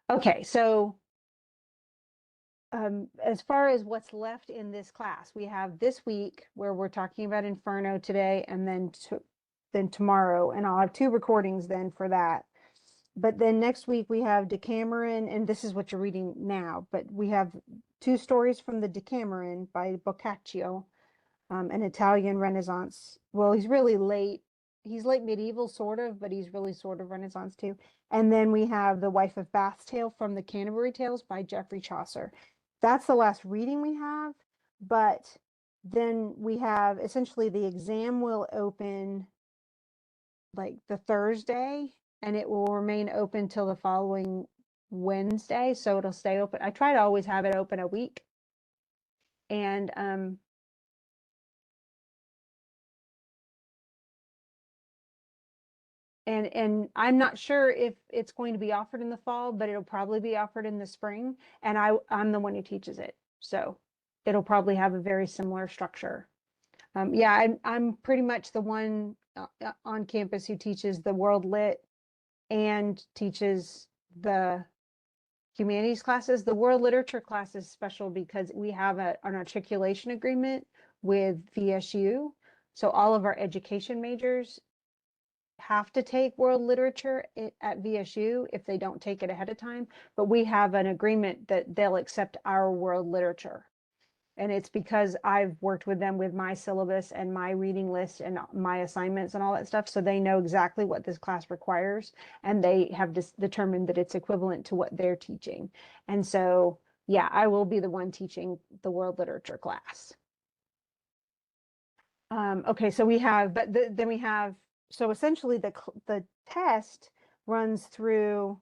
Okay, so as far as what's left in this class, we have this week where we're talking about Inferno today, and then tomorrow, and I'll have two recordings then for that. But then next week we have Decameron, and this is what you're reading now, but we have two stories from the Decameron by Boccaccio, an Italian Renaissance. Well, he's really late. He's late medieval, sort of, but he's really sort of Renaissance too. And then we have The Wife of Bath's Tale from the Canterbury Tales by Geoffrey Chaucer. That's the last reading we have, but then we have essentially the exam will open like the Thursday, and it will remain open till the following Wednesday. So it'll stay open. I try to always have it open a week. And and I'm not sure if it's going to be offered in the fall, but it'll probably be offered in the spring. And I'm the one who teaches it. So it'll probably have a very similar structure. Yeah, I'm pretty much the one on campus who teaches the World Lit and teaches the humanities classes. The world literature class is special because we have an articulation agreement with VSU. So all of our education majors have to take world literature at VSU if they don't take it ahead of time. But we have an agreement that they'll accept our world literature. And it's because I've worked with them with my syllabus and my reading list and my assignments and all that stuff. So they know exactly what this class requires. And they have determined that it's equivalent to what they're teaching. And so, yeah, I will be the one teaching the world literature class. Okay, so we have, but then we have, so essentially the test runs through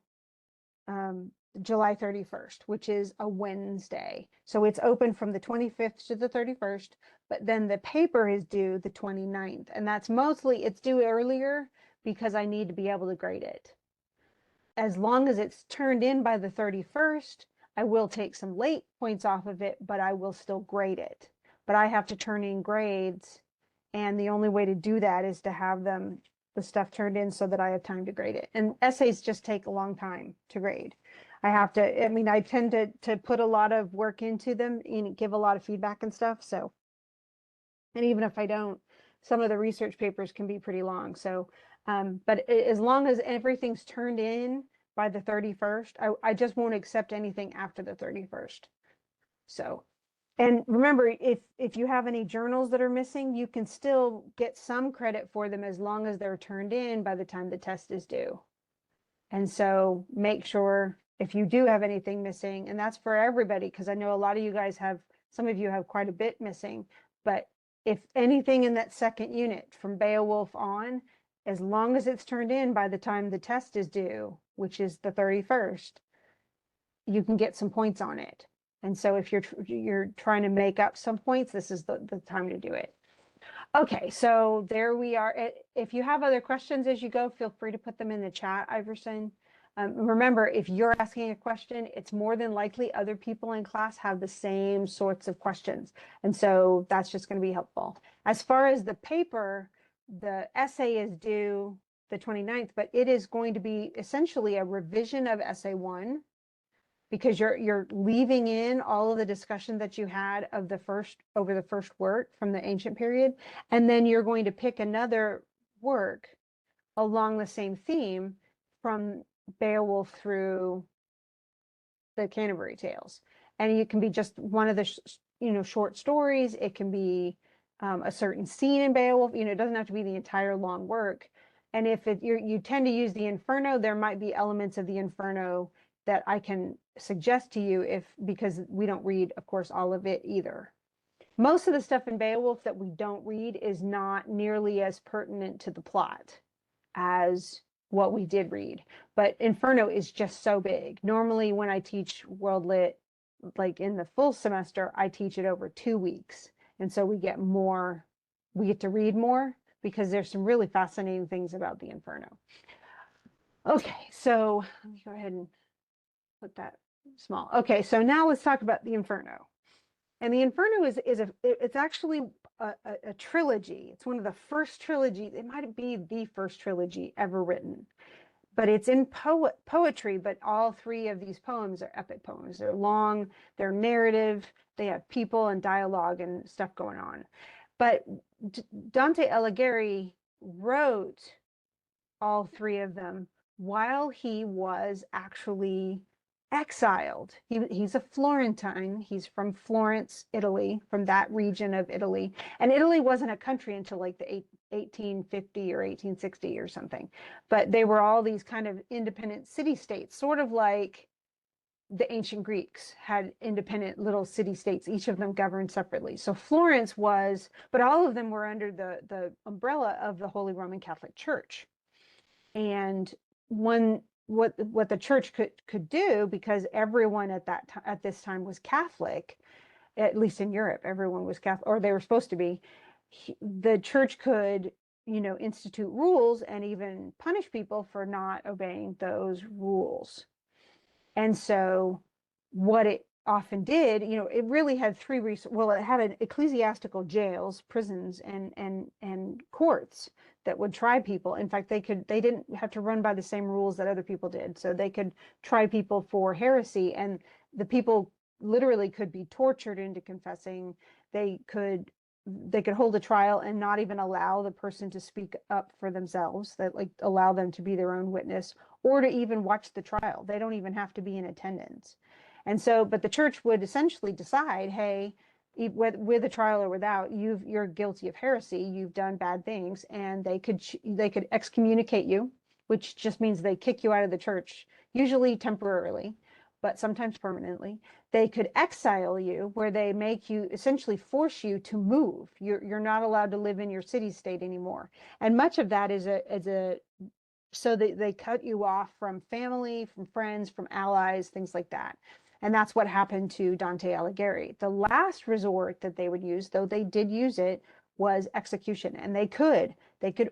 July 31st, which is a Wednesday. So it's open from the 25th to the 31st, but then the paper is due the 29th. And that's mostly, it's due earlier because I need to be able to grade it. As long as it's turned in by the 31st, I will take some late points off of it, but I will still grade it. But I have to turn in grades, and the only way to do that is to have the stuff turned in so that I have time to grade it. And essays just take a long time to grade. I mean, I tend to put a lot of work into them and give a lot of feedback and stuff. So, and even if I don't, some of the research papers can be pretty long. So, but as long as everything's turned in by the 31st, I just won't accept anything after the 31st. So, and remember, if you have any journals that are missing, you can still get some credit for them as long as they're turned in by the time the test is due. And so make sure if you do have anything missing, and that's for everybody, because I know a lot of you guys have, some of you have quite a bit missing, but if anything in that second unit from Beowulf on, as long as it's turned in by the time the test is due, which is the 31st, you can get some points on it. And so if you're trying to make up some points, this is the time to do it. Okay, so there we are. If you have other questions as you go, feel free to put them in the chat, Iverson. Remember, if you're asking a question, it's more than likely other people in class have the same sorts of questions. And so that's just going to be helpful. As far as the paper, the essay is due the 29th, but it is going to be essentially a revision of essay 1, because you're leaving in all of the discussion that you had of the first work from the ancient period, and then you're going to pick another work along the same theme from Beowulf through the Canterbury Tales. And it can be just one of the short stories. It can be a certain scene in Beowulf. It doesn't have to be the entire long work. And if you tend to use the Inferno, there might be elements of the Inferno that I can suggest to you because we don't read, of course, all of it either. Most of the stuff in Beowulf that we don't read is not nearly as pertinent to the plot as what we did read. But Inferno is just so big. Normally when I teach World Lit, like in the full semester, I teach it over 2 weeks. And so we get to read more because there's some really fascinating things about the Inferno. Okay, so let me go ahead and put that small. Okay, so now let's talk about the Inferno. And the Inferno it's actually a trilogy. It's one of the first trilogies. It might be the first trilogy ever written. but it's in poetry, but all three of these poems are epic poems. They're long, they're narrative, they have people and dialogue and stuff going on. But Dante Alighieri wrote all three of them while he was actually exiled. He's a Florentine. He's from Florence, Italy, from that region of Italy. And Italy wasn't a country until like the 1850 or 1860 or something. But they were all these kind of independent city-states, sort of like the ancient Greeks had independent little city-states, each of them governed separately. So Florence was, but all of them were under the umbrella of the Holy Roman Catholic Church. And what the church could do, because everyone at this time was Catholic, at least in Europe, everyone was Catholic, or they were supposed to be. The church could, institute rules and even punish people for not obeying those rules. And so what it often did, it really had well, it had an ecclesiastical jails, prisons, and courts that would try people. In fact, they didn't have to run by the same rules that other people did. So they could try people for heresy, and the people literally could be tortured into confessing. They could hold a trial and not even allow the person to speak up for themselves, that like allow them to be their own witness or to even watch the trial. They don't even have to be in attendance. And so, but the church would essentially decide, hey, with a trial or without, you're guilty of heresy, you've done bad things, and they could excommunicate you, which just means they kick you out of the church, usually temporarily, but sometimes permanently. They could exile you, where they make you essentially force you to move. You're not allowed to live in your city state anymore. And much of that is so they cut you off from family, from friends, from allies, things like that. And that's what happened to Dante Alighieri. The last resort that they would use, though they did use it, was execution. And they could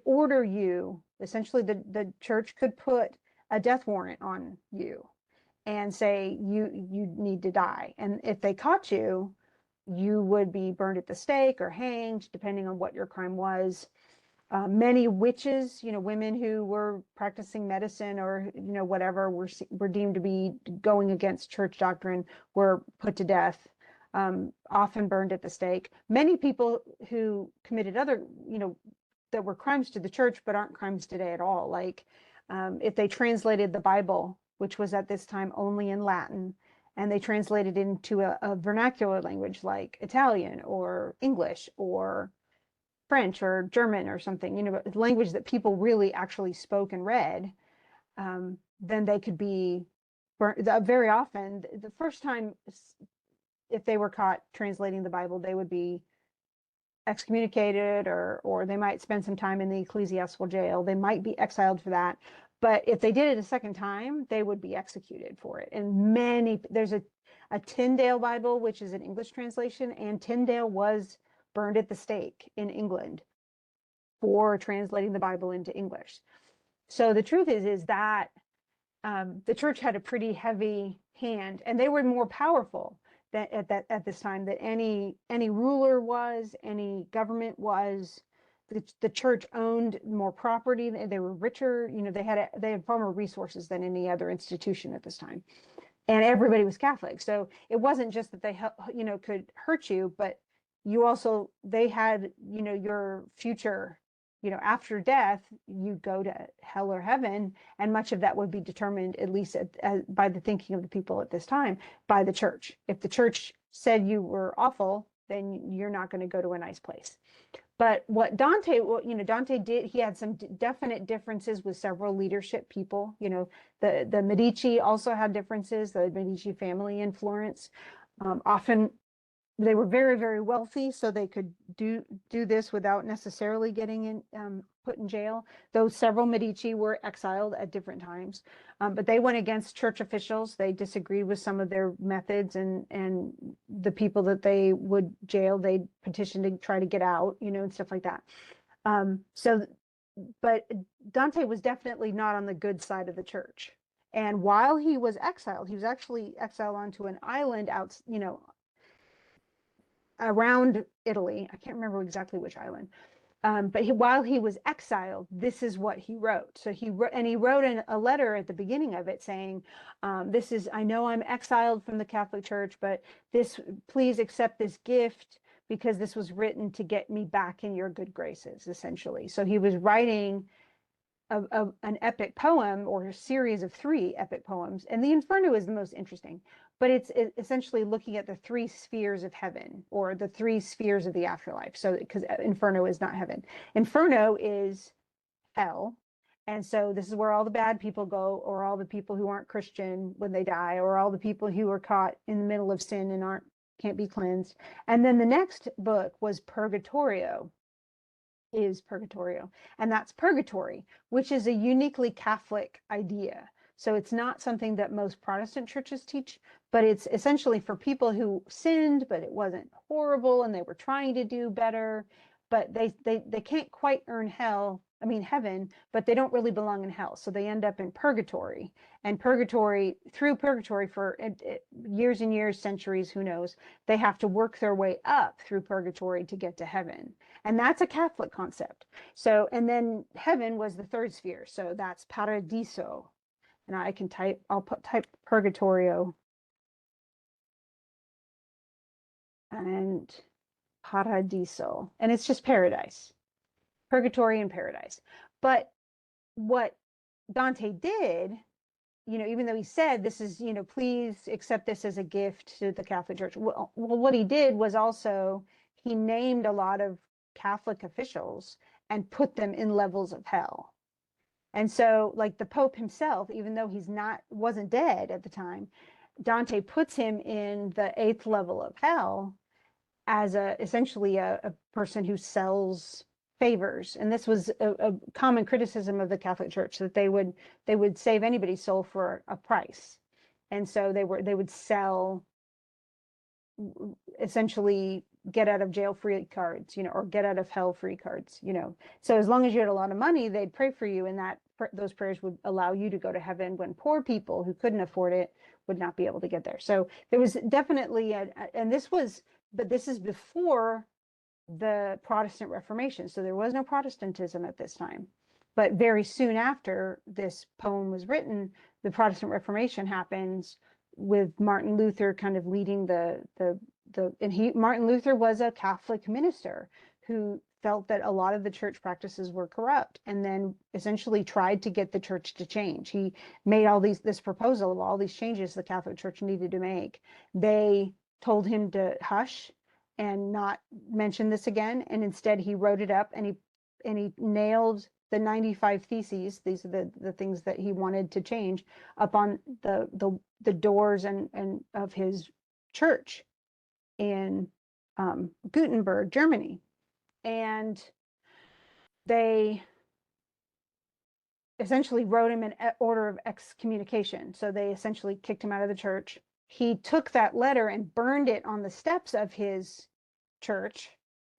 order you, essentially the church could put a death warrant on you and say you need to die. And if they caught you, you would be burned at the stake or hanged, depending on what your crime was. Many witches, women who were practicing medicine or whatever were deemed to be going against church doctrine, were put to death, often burned at the stake. Many people who committed other, that were crimes to the church but aren't crimes today at all, like if they translated the Bible, which was at this time only in Latin, and they translated into a vernacular language like Italian or English or French or German or something, language that people really actually spoke and read, then they could be burnt. Very often, the first time, if they were caught translating the Bible, they would be excommunicated, or they might spend some time in the ecclesiastical jail. They might be exiled for that. But if they did it a second time, they would be executed for it. And there's a Tyndale Bible, which is an English translation, and Tyndale was burned at the stake in England for translating the Bible into English. So the truth is that the church had a pretty heavy hand, and they were more powerful at this time than any ruler was, any government was. The church owned more property. They were richer. They had far more resources than any other institution at this time, and everybody was Catholic. So it wasn't just that they could hurt you, but they had your future. After death, you go to hell or heaven, and much of that would be determined, at least by the thinking of the people at this time, by the church. If the church said you were awful, then you're not going to go to a nice place. But what Dante did, he had some definite differences with several leadership people. The Medici also had differences, the Medici family in Florence. Often they were very, very wealthy, so they could do this without necessarily getting put in jail, though several Medici were exiled at different times. But they went against church officials. They disagreed with some of their methods, and the people that they would jail, they petitioned to try to get out, and stuff like that. But Dante was definitely not on the good side of the church. And while he was exiled, he was actually exiled onto an island out, around Italy. I can't remember exactly which island. But while he was exiled, this is what he wrote. So he wrote a letter at the beginning of it saying, "This is, I know I'm exiled from the Catholic Church, but please accept this gift because this was written to get me back in your good graces," essentially. So he was writing an epic poem, or a series of 3 epic poems, and the Inferno is the most interesting. But it's essentially looking at the 3 spheres of heaven, or the 3 spheres of the afterlife. So, because Inferno is not heaven, Inferno is hell, and so this is where all the bad people go, or all the people who aren't Christian when they die, or all the people who are caught in the middle of sin and can't be cleansed. And then the next book was Purgatorio, and that's purgatory, which is a uniquely Catholic idea. So it's not something that most Protestant churches teach, but it's essentially for people who sinned, but it wasn't horrible and they were trying to do better, but they can't quite earn heaven, but they don't really belong in hell. So they end up in purgatory, and through purgatory for years and years, centuries, who knows, they have to work their way up through purgatory to get to heaven. And that's a Catholic concept. So, and then heaven was the 3rd sphere. So that's paradiso. And I'll type purgatorio and paradiso. And it's just paradise, purgatory and paradise. But what Dante did, even though he said this is, please accept this as a gift to the Catholic Church. Well, what he did was also he named a lot of Catholic officials and put them in levels of hell. And so, like the Pope himself, even though wasn't dead at the time, Dante puts him in the 8th level of hell as essentially a person who sells favors. And this was a common criticism of the Catholic Church, that they would save anybody's soul for a price. And so they would sell, essentially, get out of jail free cards, or get out of hell free cards, So as long as you had a lot of money, they'd pray for you, and those prayers would allow you to go to heaven, when poor people who couldn't afford it would not be able to get there. So there was definitely but this is before the Protestant Reformation. So there was no Protestantism at this time. But very soon after this poem was written, the Protestant Reformation happens, with Martin Luther kind of leading Martin Luther was a Catholic minister who felt that a lot of the church practices were corrupt, and then essentially tried to get the church to change. He made this proposal of all these changes the Catholic Church needed to make. They told him to hush and not mention this again, and instead he wrote it up, and he nailed the 95 theses. These are the things that he wanted to change, up on the doors and of his church in Gutenberg, Germany. And they essentially wrote him an order of excommunication. So they essentially kicked him out of the church. He took that letter and burned it on the steps of his church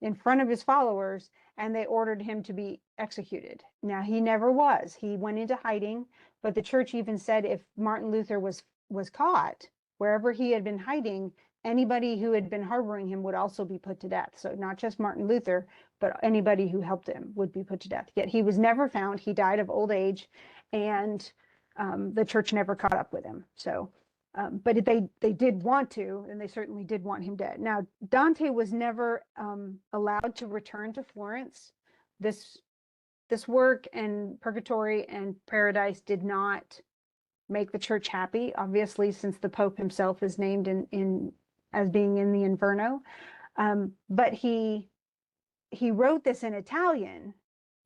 in front of his followers, and they ordered him to be executed. Now, he never was. He went into hiding, but the church even said if Martin Luther was caught, wherever he had been hiding, anybody who had been harboring him would also be put to death. So not just Martin Luther, but anybody who helped him would be put to death. Yet he was never found. He died of old age, and the church never caught up with him. So, but they did want to, and they certainly did want him dead. Now, Dante was never allowed to return to Florence. This work and Purgatory and Paradise did not make the church happy, obviously, since the Pope himself is named as being in the Inferno. But he wrote this in Italian,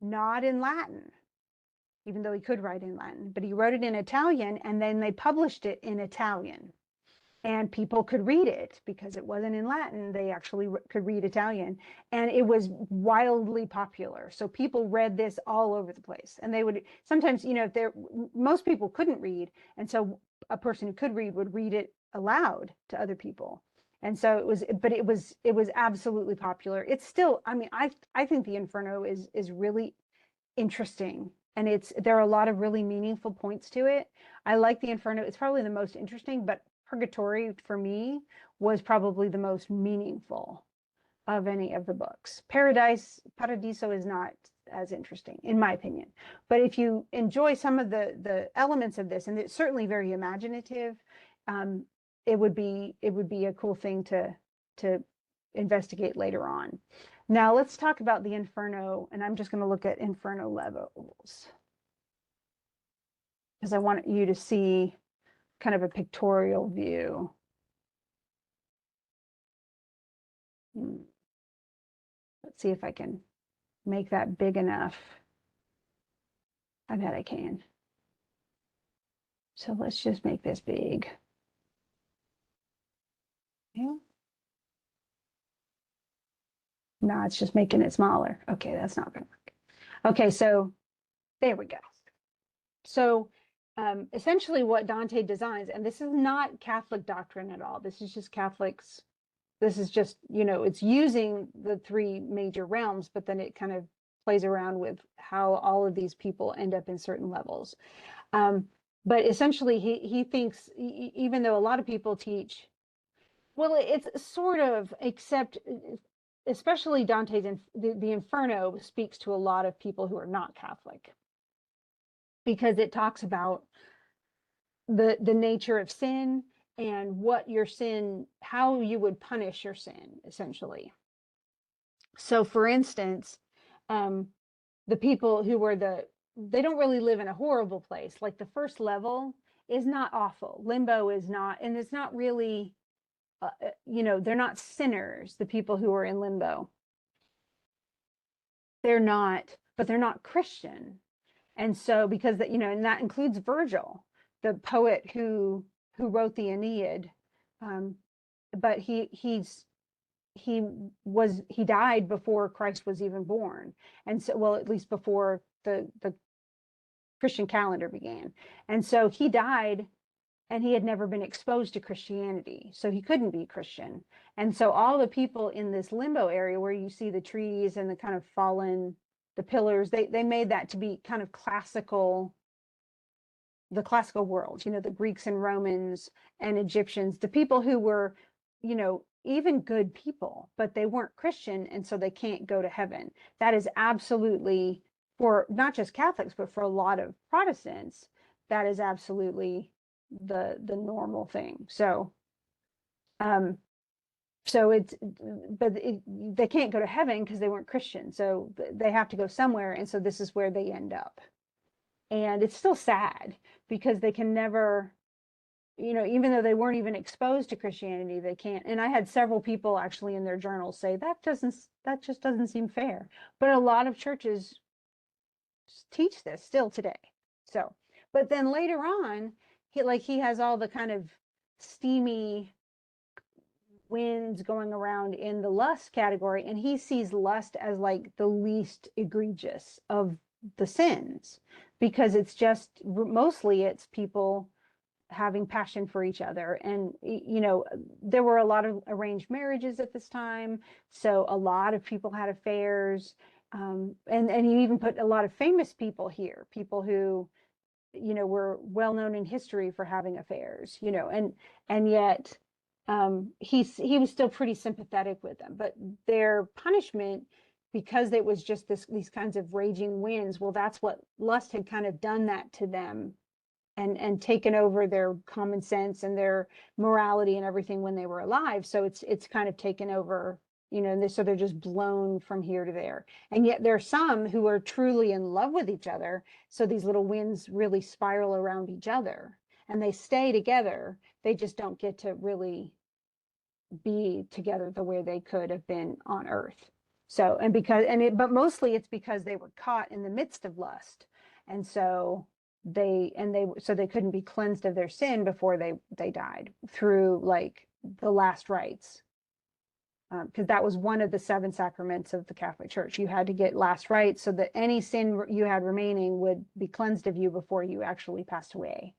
not in Latin, even though he could write in Latin, but he wrote it in Italian, and then they published it in Italian. And people could read it because it wasn't in Latin. They actually could read Italian, and it was wildly popular. So people read this all over the place, and they would sometimes, most people couldn't read, and so a person who could read would read it aloud to other people. And so it was absolutely popular. It's still, I think the Inferno is really interesting, and there are a lot of really meaningful points to it. I like the Inferno. It's probably the most interesting, but Purgatory for me was probably the most meaningful. of any of the books. Paradiso is not as interesting, in my opinion. But if you enjoy some of the elements of this, and it's certainly very imaginative, um, it would be a cool thing to investigate later on. Now let's talk about the Inferno, and I'm just going to look at Inferno levels because I want you to see kind of a pictorial view. Let's see if I can make that big enough. I bet I can. So let's just make this big. Yeah. No, it's just making it smaller. Okay, that's not going to work. Okay, so there we go. So essentially what Dante designs, and this is not Catholic doctrine at all. This is just Catholics. This is just, it's using the three major realms, but then it kind of plays around with how all of these people end up in certain levels. But essentially, he thinks, even though a lot of people teach, well, it's sort of, except especially Dante's, the Inferno speaks to a lot of people who are not Catholic, because it talks about the nature of sin and what your sin, how you would punish your sin, essentially. So for instance, the people who were they don't really live in a horrible place. Like the first level is not awful. Limbo is not, and it's not really, they're not sinners, the people who are in limbo. They're not, but they're not Christian. And so because that, and that includes Virgil, the poet who wrote the Aeneid. But he died before Christ was even born. And so, well, at least before the Christian calendar began. And so he died, and he had never been exposed to Christianity, so he couldn't be Christian. And so all the people in this limbo area where you see the trees and the kind of fallen, the pillars, they made that to be kind of the classical world, the Greeks and Romans and Egyptians, the people who were, even good people, but they weren't Christian, and so they can't go to heaven. That is absolutely, for not just Catholics, but for a lot of Protestants, that is absolutely the normal thing. So they can't go to heaven because they weren't Christian, so they have to go somewhere, and so this is where they end up. And it's still sad because they can never, even though they weren't even exposed to Christianity, they can't. And I had several people actually in their journals say that just doesn't seem fair. But a lot of churches teach this still today. So, but then later on, he has all the kind of steamy winds going around in the lust category, and he sees lust as like the least egregious of the sins, because it's just mostly it's people having passion for each other. And there were a lot of arranged marriages at this time, so a lot of people had affairs. And he even put a lot of famous people here, people who were well known in history for having affairs, and yet he was still pretty sympathetic with them. But their punishment, because it was just these kinds of raging winds, well, that's what lust had kind of done that to them, and taken over their common sense and their morality and everything when they were alive. So it's kind of taken over, so they're just blown from here to there. And yet there are some who are truly in love with each other, so these little winds really spiral around each other and they stay together. They just don't get to really be together the way they could have been on earth. So, but mostly it's because they were caught in the midst of lust, and so they couldn't be cleansed of their sin before they died through like the last rites, because that was one of the 7 sacraments of the Catholic Church. You had to get last rites so that any sin you had remaining would be cleansed of you before you actually passed away.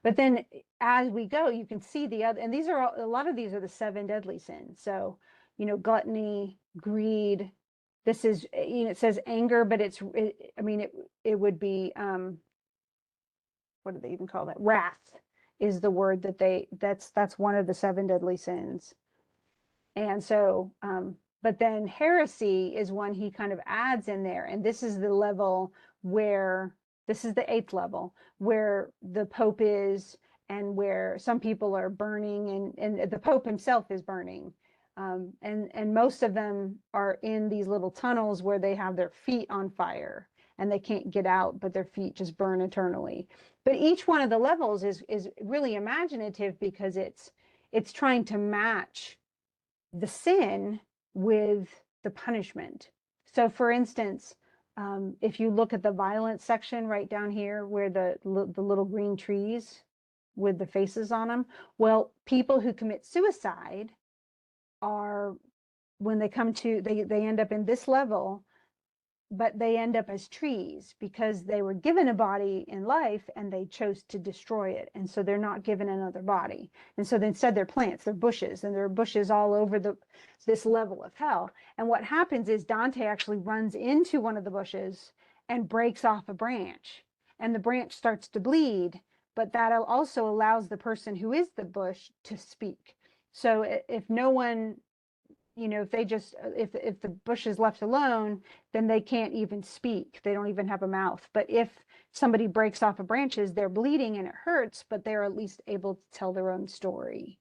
But then as we go, you can see the other, and a lot of these are the 7 deadly sins. So, gluttony, greed. This is, it says anger, but it would be, what do they even call that? Wrath is the word that's one of the 7 deadly sins. And so But then heresy is one he kind of adds in there. And this is the level where, this is the 8th level, where the Pope is, and where some people are burning, and the Pope himself is burning. And most of them are in these little tunnels where they have their feet on fire and they can't get out, but their feet just burn eternally. But each one of the levels is really imaginative, because it's trying to match the sin with the punishment. So for instance, if you look at the violence section right down here where the little green trees with the faces on them, well, people who commit suicide are, when they come to, they end up in this level, but they end up as trees because they were given a body in life and they chose to destroy it. And so they're not given another body. And so instead they're plants, they're bushes, and there are bushes all over this level of hell. And what happens is Dante actually runs into one of the bushes and breaks off a branch, and the branch starts to bleed, but that also allows the person who is the bush to speak. So if no one, if they just, if the bush is left alone, then they can't even speak. They don't even have a mouth. But if somebody breaks off of branches, they're bleeding and it hurts, but they're at least able to tell their own story.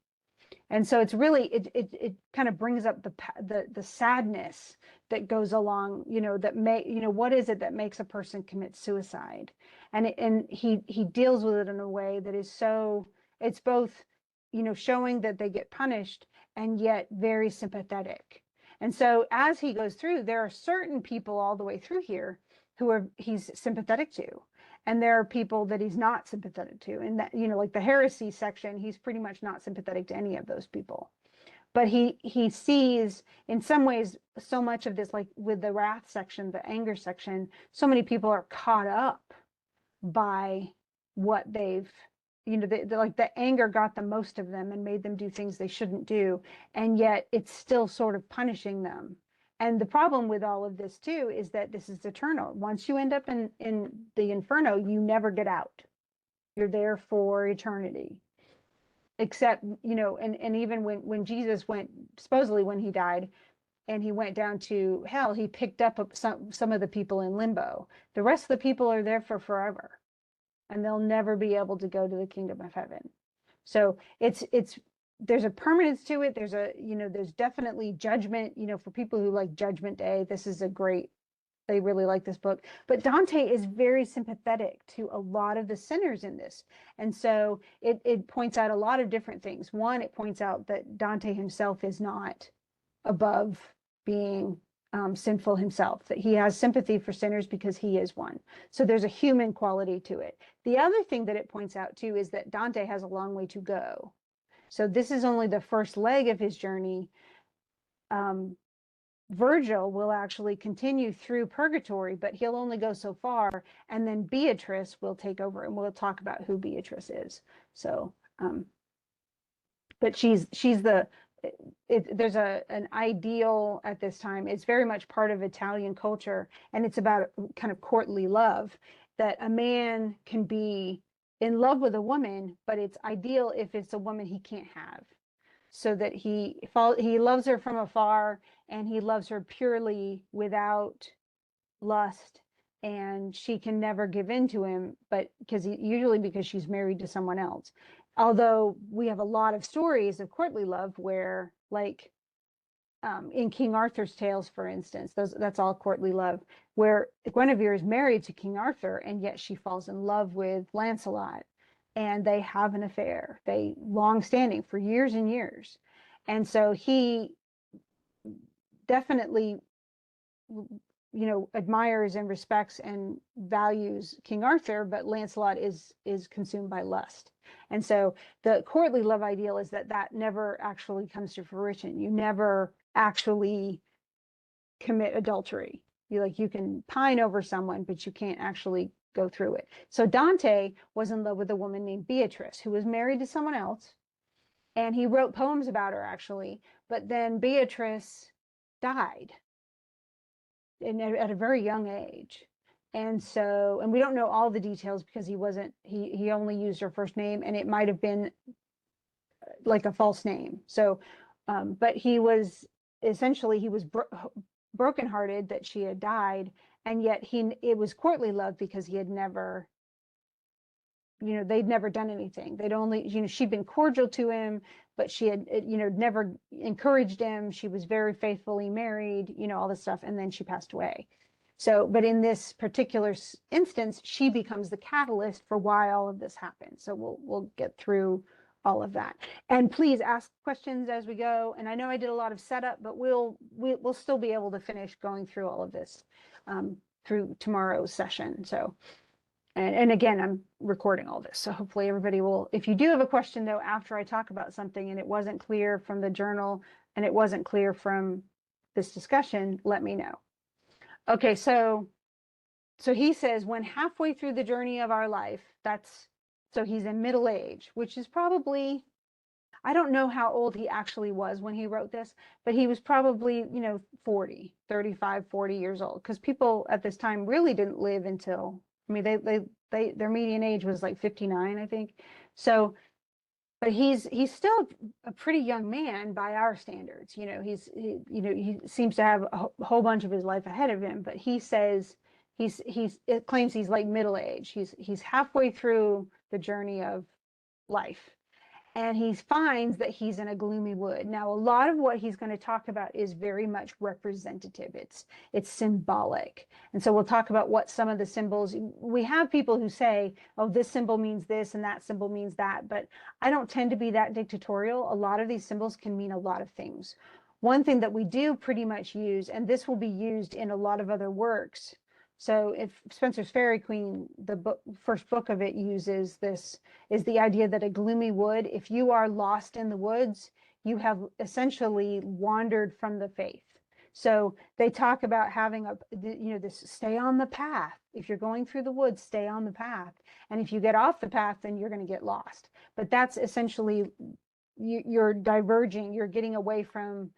And so it's really, it kind of brings up the sadness that goes along, what is it that makes a person commit suicide? And he deals with it in a way that is so, it's both, showing that they get punished and yet very sympathetic. And so as he goes through, there are certain people all the way through here he's sympathetic to. And there are people that he's not sympathetic to. And that, like the heresy section, he's pretty much not sympathetic to any of those people. But he sees in some ways so much of this, like with the wrath section, the anger section, so many people are caught up by what they've, like the anger got the most of them and made them do things they shouldn't do. And yet it's still sort of punishing them. And the problem with all of this too is that this is eternal. Once you end up in the Inferno, you never get out. You're there for eternity. Except, and even when Jesus went, supposedly when he died and he went down to hell, he picked up some of the people in limbo. The rest of the people are there for forever, and they'll never be able to go to the kingdom of heaven. So there's a permanence to it. There's definitely judgment, for people who like Judgment Day. This is they really like this book. But Dante is very sympathetic to a lot of the sinners in this. And so it points out a lot of different things. One, it points out that Dante himself is not above being sinful himself, that he has sympathy for sinners because he is one. So there's a human quality to it. The other thing that it points out too is that Dante has a long way to go. So this is only the first leg of his journey. Virgil will actually continue through purgatory, but he'll only go so far, and then Beatrice will take over, and we'll talk about who Beatrice is. So, but she's there's an ideal at this time. It's very much part of Italian culture, and it's about kind of courtly love, that a man can be in love with a woman, but it's ideal if it's a woman he can't have. So that he loves her from afar, and he loves her purely without lust, and she can never give in to him, but usually because she's married to someone else. Although we have a lot of stories of courtly love where, like in King Arthur's tales, for instance, that's all courtly love, where Guinevere is married to King Arthur, and yet she falls in love with Lancelot, and they have an affair. They long standing for years and years. And so he definitely, admires and respects and values King Arthur, but Lancelot is consumed by lust. And so the courtly love ideal is that never actually comes to fruition. You never actually commit adultery. You can pine over someone, but you can't actually go through it. So Dante was in love with a woman named Beatrice, who was married to someone else, and he wrote poems about her actually, but then Beatrice died at a very young age. And we don't know all the details because he only used her first name, and it might have been like a false name. So, but he was essentially he was brokenhearted that she had died, and yet it was courtly love because he had never, they'd never done anything. They'd only, she'd been cordial to him, but she had, never encouraged him. She was very faithfully married, all this stuff, and then she passed away. So, but in this particular instance, she becomes the catalyst for why all of this happened. So we'll get through all of that. And please ask questions as we go. And I know I did a lot of setup, but we'll still be able to finish going through all of this through tomorrow's session. So, and again, I'm recording all this. So hopefully everybody will, if you do have a question though, after I talk about something and it wasn't clear from the journal and it wasn't clear from this discussion, let me know. Okay, so he says when halfway through the journey of our life, so he's in middle age, which is probably, I don't know how old he actually was when he wrote this, but he was probably, 40, 35, 40 years old, because people at this time really didn't live until, I mean, their median age was like 59, I think. So, but he's still a pretty young man by our standards. He seems to have a whole bunch of his life ahead of him, but he says it claims he's like middle age. He's halfway through the journey of life, and he finds that he's in a gloomy wood. Now, a lot of what he's going to talk about is very much representative. It's symbolic. And so we'll talk about what some of the symbols, we have people who say, oh, this symbol means this and that symbol means that, but I don't tend to be that dictatorial. A lot of these symbols can mean a lot of things. One thing that we do pretty much use, and this will be used in a lot of other works. So if Spencer's Fairy Queen, the first book of it uses this, is the idea that a gloomy wood, if you are lost in the woods, you have essentially wandered from the faith. So they talk about having this stay on the path. If you're going through the woods, stay on the path. And if you get off the path, then you're going to get lost. But that's essentially, you're diverging, you're getting away from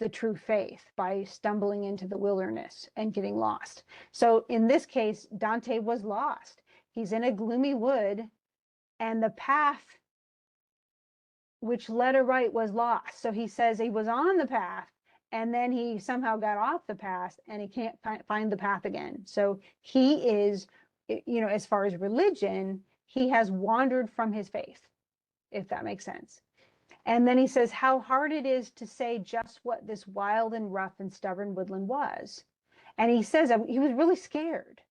the true faith by stumbling into the wilderness and getting lost. So in this case, Dante was lost. He's in a gloomy wood, and the path which led right was lost. So he says he was on the path, and then he somehow got off the path, and he can't find the path again. So he is, as far as religion, he has wandered from his faith, if that makes sense. And then he says how hard it is to say just what this wild and rough and stubborn woodland was. And he says he was really scared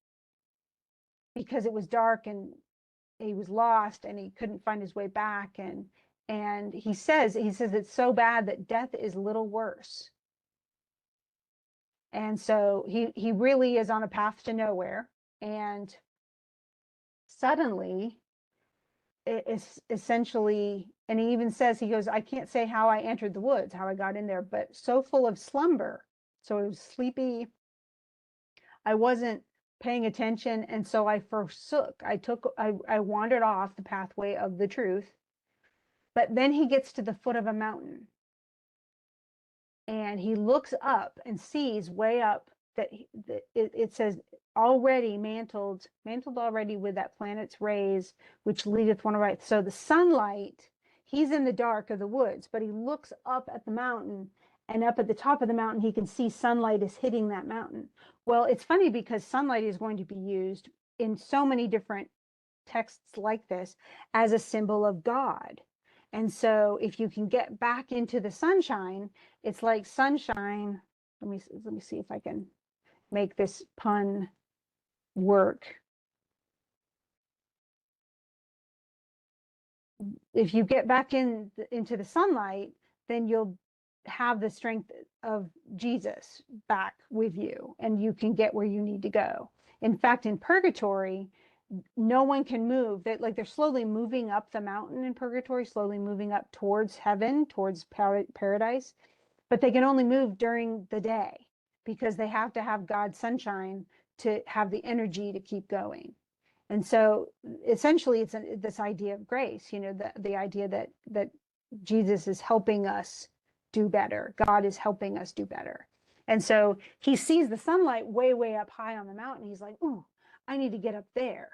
because it was dark and he was lost and he couldn't find his way back. And he says it's so bad that death is little worse. And so he really is on a path to nowhere. And suddenly, it's essentially, and he even says, he goes, I can't say how I entered the woods, how I got in there, but so full of slumber. So I was sleepy. I wasn't paying attention. And so I forsook, I wandered off the pathway of the truth. But then he gets to the foot of a mountain and he looks up and sees way up that it says already mantled already with that planet's rays, which leadeth one right. So the sunlight, he's in the dark of the woods, but he looks up at the mountain, and up at the top of the mountain, he can see sunlight is hitting that mountain. Well, it's funny because sunlight is going to be used in so many different texts like this as a symbol of God. And so if you can get back into the sunshine, it's like sunshine. Let me see if I can make this pun work. If you get back into the sunlight, then you'll have the strength of Jesus back with you, and you can get where you need to go. In fact, in purgatory, no one can move. They're slowly moving up the mountain in purgatory, slowly moving up towards heaven, towards paradise, but they can only move during the day because they have to have God's sunshine to have the energy to keep going. And so essentially it's this idea of grace, the idea that Jesus is helping us do better. God is helping us do better. And so he sees the sunlight way, way up high on the mountain. He's like, ooh, I need to get up there.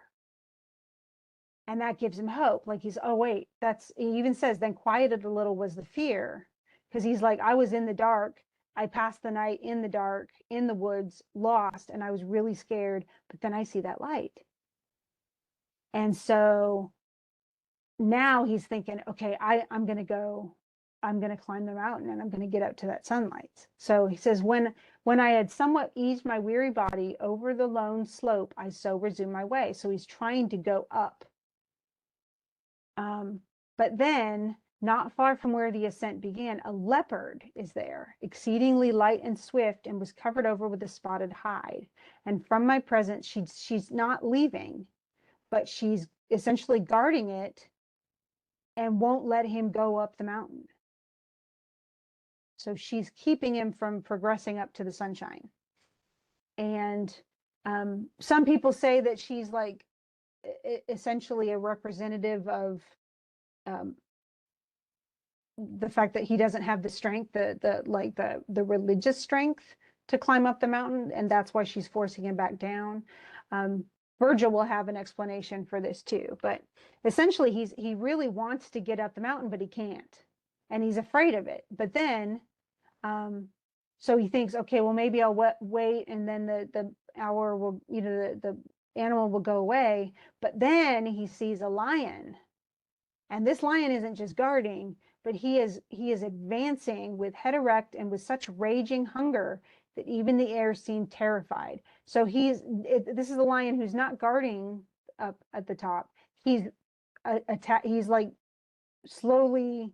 And that gives him hope. Like oh wait, he even says, then quieted a little was the fear. Because he's like, I was in the dark I passed the night in the dark, in the woods, lost, and I was really scared, but then I see that light. And so now he's thinking, okay, I'm going to go, I'm going to climb the mountain and I'm going to get up to that sunlight. So he says, when I had somewhat eased my weary body over the lone slope, I so resumed my way. So he's trying to go up. But then, not far from where the ascent began, a leopard is there, exceedingly light and swift, and was covered over with a spotted hide. And from my presence, she's not leaving, but she's essentially guarding it and won't let him go up the mountain. So she's keeping him from progressing up to the sunshine. And some people say that she's like essentially a representative of the fact that he doesn't have the strength, the religious strength to climb up the mountain, and that's why she's forcing him back down. Virgil will have an explanation for this too, but essentially he really wants to get up the mountain, but he can't, and he's afraid of it. But then, so he thinks, okay, well maybe I'll wait, and then the hour will, the animal will go away. But then he sees a lion, and this lion isn't just guarding, but he is advancing with head erect and with such raging hunger that even the air seemed terrified. So this is a lion who's not guarding up at the top. He's he's like slowly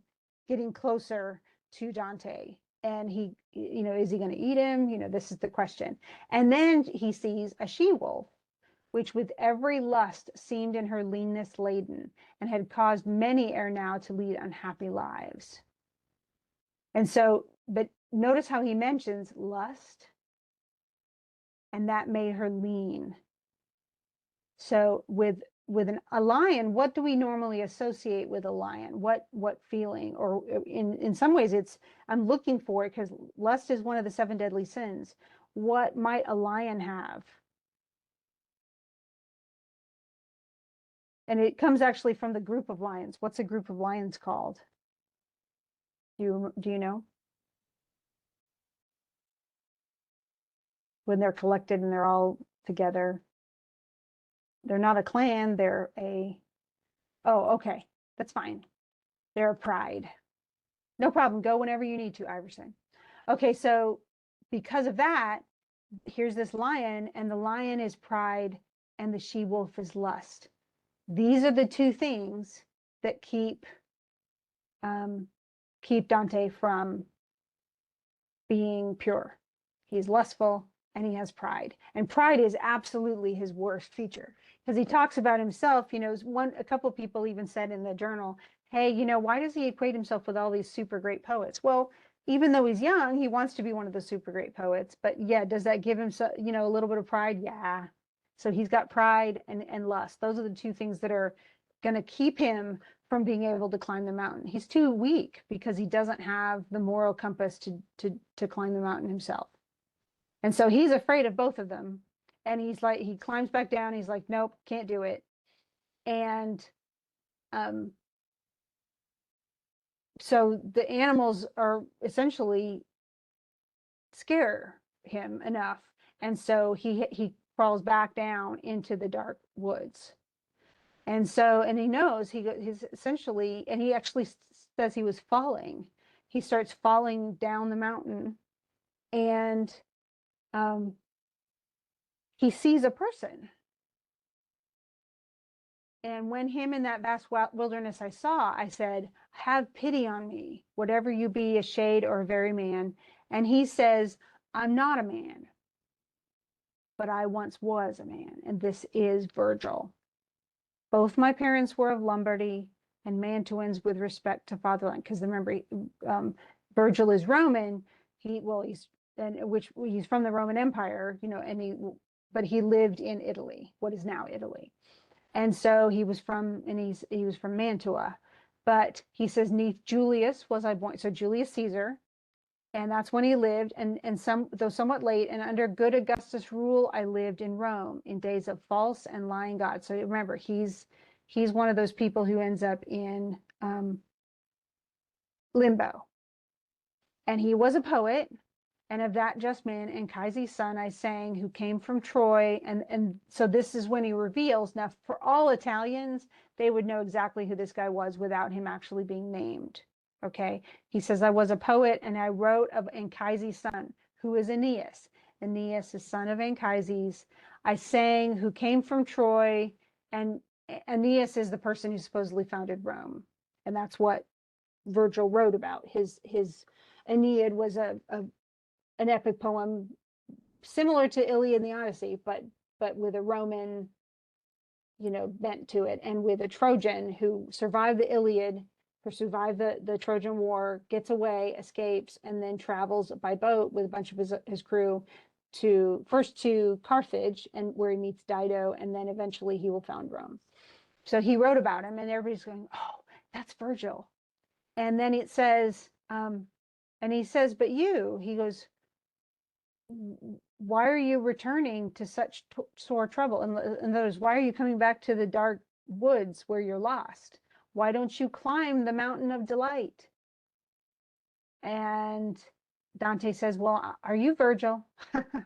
getting closer to Dante. And he, is he going to eat him? This is the question. And then he sees a she-wolf, which with every lust seemed in her leanness laden, and had caused many ere now to lead unhappy lives. And so, but notice how he mentions lust, and that made her lean. So with a lion, what do we normally associate with a lion? What feeling? Or in some ways, I'm looking for it because lust is one of the 7 deadly sins. What might a lion have? And it comes actually from the group of lions. What's a group of lions called? Do you know? When they're collected and they're all together. They're not a clan, oh, okay, that's fine. They're a pride. No problem, go whenever you need to, Iverson. Okay, so because of that, here's this lion, and the lion is pride, and the she-wolf is lust. These are the 2 things that keep Dante from being pure. He's lustful and he has pride. And pride is absolutely his worst feature, because he talks about himself, a couple of people even said in the journal, hey, why does he equate himself with all these super great poets? Well, even though he's young, he wants to be one of the super great poets. But yeah, does that give him a little bit of pride? Yeah. So he's got pride and lust. Those are the 2 things that are going to keep him from being able to climb the mountain. He's too weak because he doesn't have the moral compass to climb the mountain himself. And so he's afraid of both of them. And he climbs back down. He's like, nope, can't do it. And so the animals are essentially scare him enough. And so he crawls back down into the dark woods. And he knows he's essentially, and he actually says he was falling. He starts falling down the mountain, and he sees a person. And when him in that vast wilderness I saw, I said, have pity on me, whatever you be, a shade or a very man. And he says, I'm not a man, but I once was a man. And this is Virgil. Both my parents were of Lombardy and Mantuans with respect to fatherland. Because remember, Virgil is Roman. He's from the Roman Empire, but he lived in Italy, what is now Italy. And so he was from Mantua. But he says, neath Julius was I born. So Julius Caesar, and that's when he lived, and though somewhat late, and under good Augustus' rule, I lived in Rome in days of false and lying gods. So remember, he's one of those people who ends up in limbo. And he was a poet, And of that just man, Anchises' son, I sang, who came from Troy. And so this is when he reveals. Now, for all Italians, they would know exactly who this guy was without him actually being named. Okay. He says, I was a poet and I wrote of Anchises' son, who is Aeneas. Aeneas is son of Anchises. I sang, who came from Troy. And Aeneas is the person who supposedly founded Rome. And that's what Virgil wrote about. His Aeneid was an epic poem similar to Iliad and the Odyssey, but with a Roman, bent to it, and with a Trojan who survived the Iliad, who survived the Trojan War, gets away, escapes, and then travels by boat with a bunch of his crew first to Carthage, and where he meets Dido, and then eventually he will found Rome. So he wrote about him, and everybody's going, "Oh, that's Virgil." And then it says, and he says, "But you," he goes, "why are you returning to such sore trouble?" And in other words, why are you coming back to the dark woods where you're lost? Why don't you climb the mountain of delight? And Dante says, well, are you Virgil?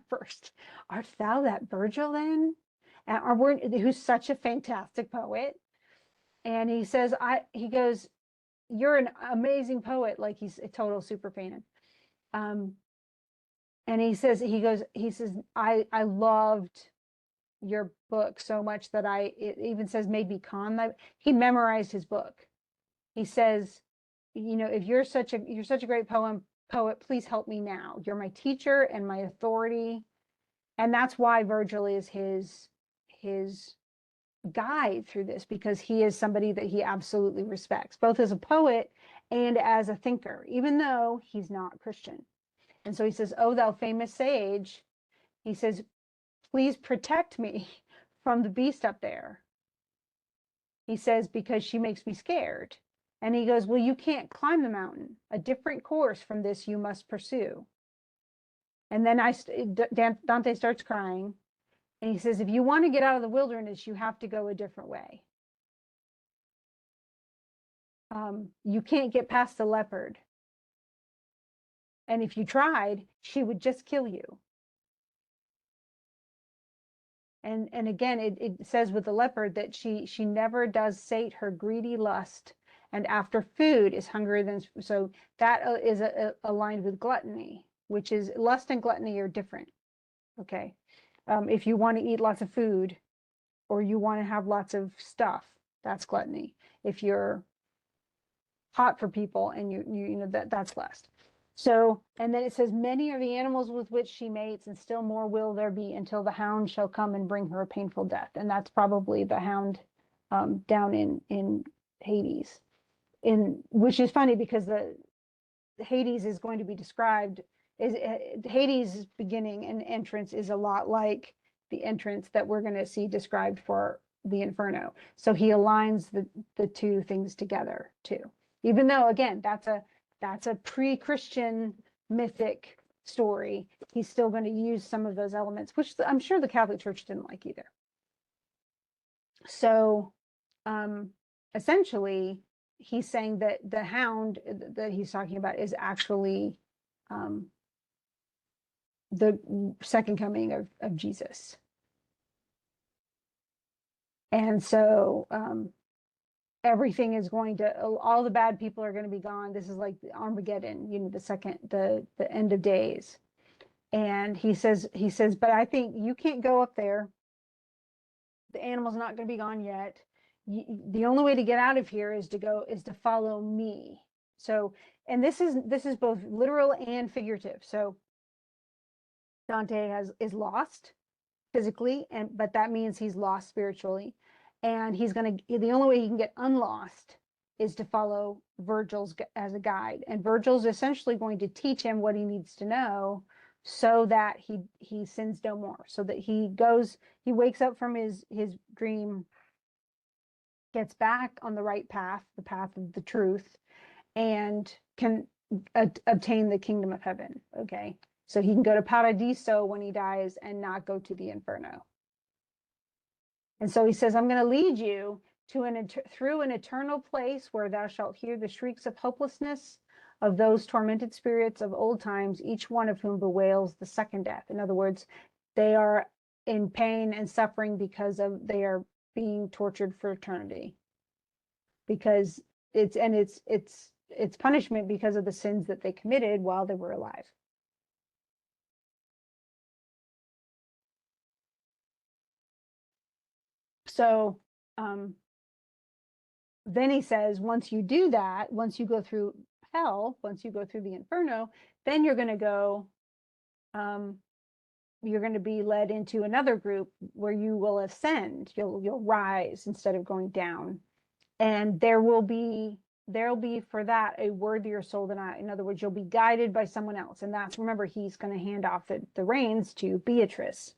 First, art thou that Virgil then? Who's such a fantastic poet? And he says, he goes, you're an amazing poet. Like, he's a total super fan. And he says, I loved your book so much that it even says made me he memorized his book. He says, if you're such a great poet, please help me now. You're my teacher and my authority. And that's why Virgil is his guide through this, because he is somebody that he absolutely respects, both as a poet and as a thinker, even though he's not Christian. And so he says, "Oh, thou famous sage," he says, "please protect me from the beast up there." He says, "because she makes me scared." And he goes, "well, you can't climb the mountain. A different course from this you must pursue." And then Dante starts crying. And he says, "if you want to get out of the wilderness, you have to go a different way. You can't get past the leopard. And if you tried, she would just kill you." And again, it says with the leopard that she never does sate her greedy lust, and after food is hungrier than. So that is aligned with gluttony, which is lust and gluttony are different. Okay, if you want to eat lots of food, or you want to have lots of stuff, that's gluttony. If you're hot for people and that's lust. So, and then it says, many are the animals with which she mates, and still more will there be until the hound shall come and bring her a painful death. And that's probably the hound down in Hades, which is funny because the Hades is going to be described is Hades' beginning and entrance is a lot like the entrance that we're going to see described for the Inferno. So he aligns the two things together too. Even though, again, that's a pre-Christian mythic story, he's still going to use some of those elements, which I'm sure the Catholic Church didn't like either. So essentially, he's saying that the hound that he's talking about is actually the second coming of Jesus. And so everything is going to, all the bad people are going to be gone. This is like Armageddon, the end of days. And he says, but I think you can't go up there. The animal's not going to be gone yet. The only way to get out of here is to follow me. So, and this is both literal and figurative. So Dante is lost physically, but that means he's lost spiritually. And the only way he can get unlost is to follow Virgil's as a guide. And Virgil's essentially going to teach him what he needs to know so that he sins no more, so that he wakes up from his dream, gets back on the right path, the path of the truth, and can obtain the kingdom of heaven. Okay. So he can go to Paradiso when he dies and not go to the Inferno. And so he says, I'm going to lead you through an eternal place where thou shalt hear the shrieks of hopelessness, of those tormented spirits of old times, each one of whom bewails the second death. In other words, they are in pain and suffering because of they are being tortured for eternity. Because it's punishment because of the sins that they committed while they were alive. So then he says, once you do that, once you go through hell, once you go through the Inferno, then you're going to go, you're going to be led into another group where you will ascend. You'll rise instead of going down, and there'll be for that a worthier soul than I. In other words, you'll be guided by someone else, and that's, remember, he's going to hand off the reins to Beatrice.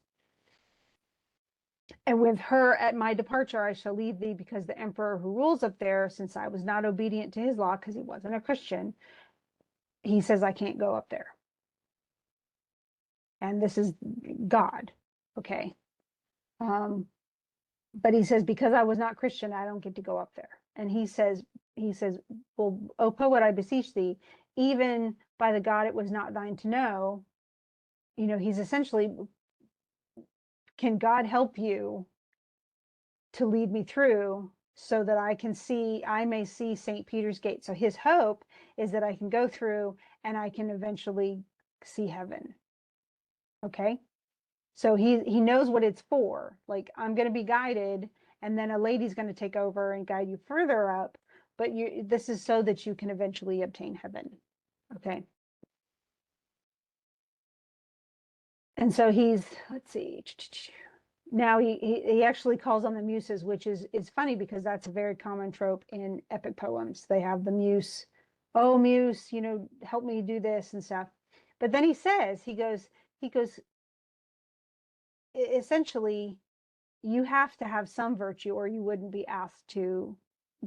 And with her at my departure, I shall leave thee, because the emperor who rules up there, since I was not obedient to his law, because he wasn't a Christian, he says I can't go up there. And this is God, okay? But he says, because I was not Christian, I don't get to go up there. And he says, well, O poet, I beseech thee, even by the God it was not thine to know. He's essentially, can God help you to lead me through so that I may see St. Peter's gate. So his hope is that I can go through and I can eventually see heaven. Okay. So he knows what it's for. Like, I'm going to be guided, and then a lady's going to take over and guide you further up. But this is so that you can eventually obtain heaven. Okay. And so let's see. Now he actually calls on the muses, which is funny because that's a very common trope in epic poems. They have the muse, oh muse, help me do this and stuff. But then he goes, essentially, you have to have some virtue or you wouldn't be asked to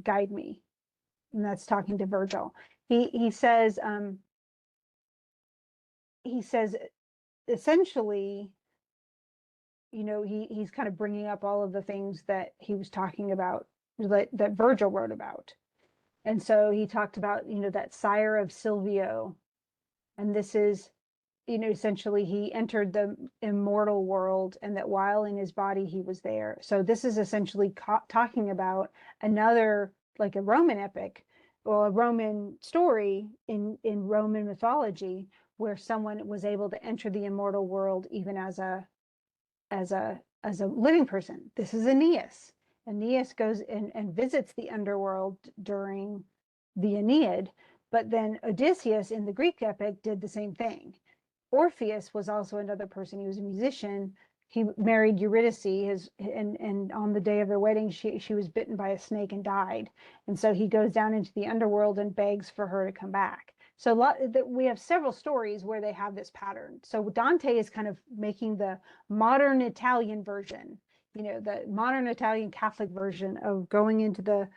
guide me. And that's talking to Virgil. He says essentially, he's kind of bringing up all of the things that he was talking about, that Virgil wrote about. And so he talked about, that sire of Silvio. And this is, essentially he entered the immortal world, and that while in his body he was there. So this is essentially talking about another, like a Roman epic or a Roman story in Roman mythology, where someone was able to enter the immortal world even as a living person. This is Aeneas. Aeneas goes and visits the underworld during the Aeneid, but then Odysseus in the Greek epic did the same thing. Orpheus was also another person. He was a musician. He married Eurydice, and on the day of their wedding, she was bitten by a snake and died. And so he goes down into the underworld and begs for her to come back. So we have several stories where they have this pattern. So Dante is kind of making the modern Italian version, the modern Italian Catholic version of going into the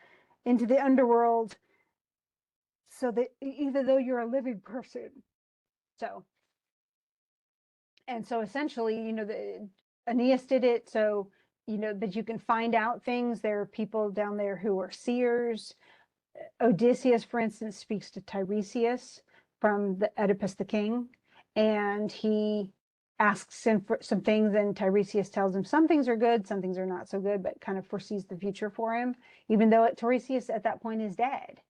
underworld, so that even though you're a living person. So essentially, Aeneas did it. So, that you can find out things. There are people down there who are seers. Odysseus, for instance, speaks to Tiresias from the Oedipus the King, and he asks him for some things, and Tiresias tells him some things are good, some things are not so good, but kind of foresees the future for him, even though Tiresias at that point is dead.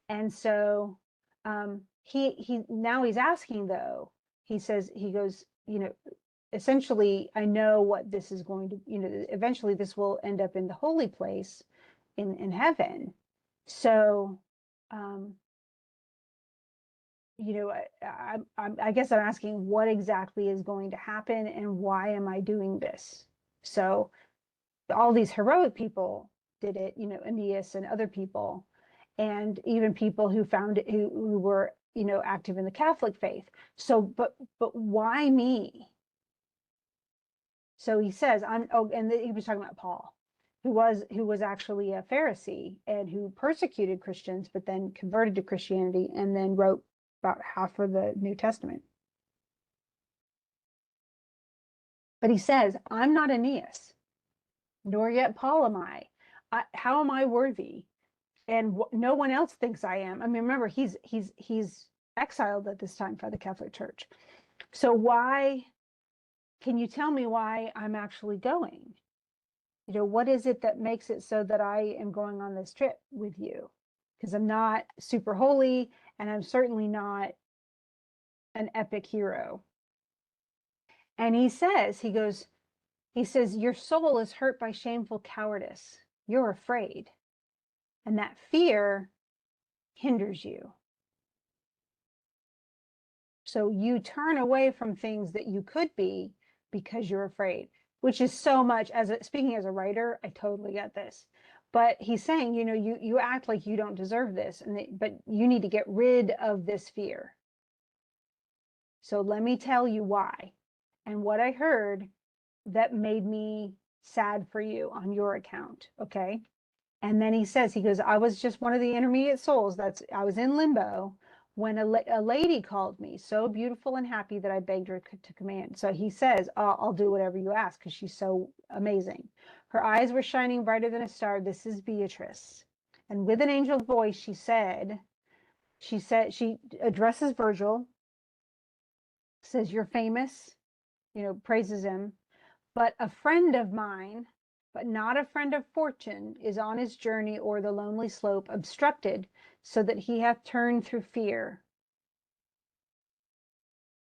And so now he's asking, though, he goes, essentially, I know what this is going to, eventually this will end up in the holy place in heaven. So, I guess I'm asking what exactly is going to happen and why am I doing this? So all these heroic people did it, Aeneas and other people, and even people who who were, active in the Catholic faith. So, but why me? So he says, and he was talking about Paul, who was actually a Pharisee and who persecuted Christians, but then converted to Christianity and then wrote about half of the New Testament. But he says, I'm not Aeneas, nor yet Paul am I. How am I worthy? and no one else thinks I am. I mean, remember, he's exiled at this time by the Catholic Church. So why, can you tell me why I'm actually going? You know, what is it that makes it so that I am going on this trip with you? Because I'm not super holy, and I'm certainly not an epic hero. And he says, your soul is hurt by shameful cowardice. You're afraid. And that fear hinders you. So you turn away from things that you could be because you're afraid, which is so much speaking as a writer, I totally get this. But he's saying, you know, you act like you don't deserve this, but you need to get rid of this fear. So let me tell you why. And what I heard that made me sad for you on your account, okay? And then he goes, I was just one of the intermediate souls. I was in limbo when a lady called me, so beautiful and happy that I begged her to command. So he says, I'll do whatever you ask because she's so amazing. Her eyes were shining brighter than a star. This is Beatrice. And with an angel voice, she addresses Virgil, says, you're famous, you know, praises him. But a friend of mine, but not a friend of fortune, is on his journey o'er the lonely slope, obstructed, so that he hath turned through fear.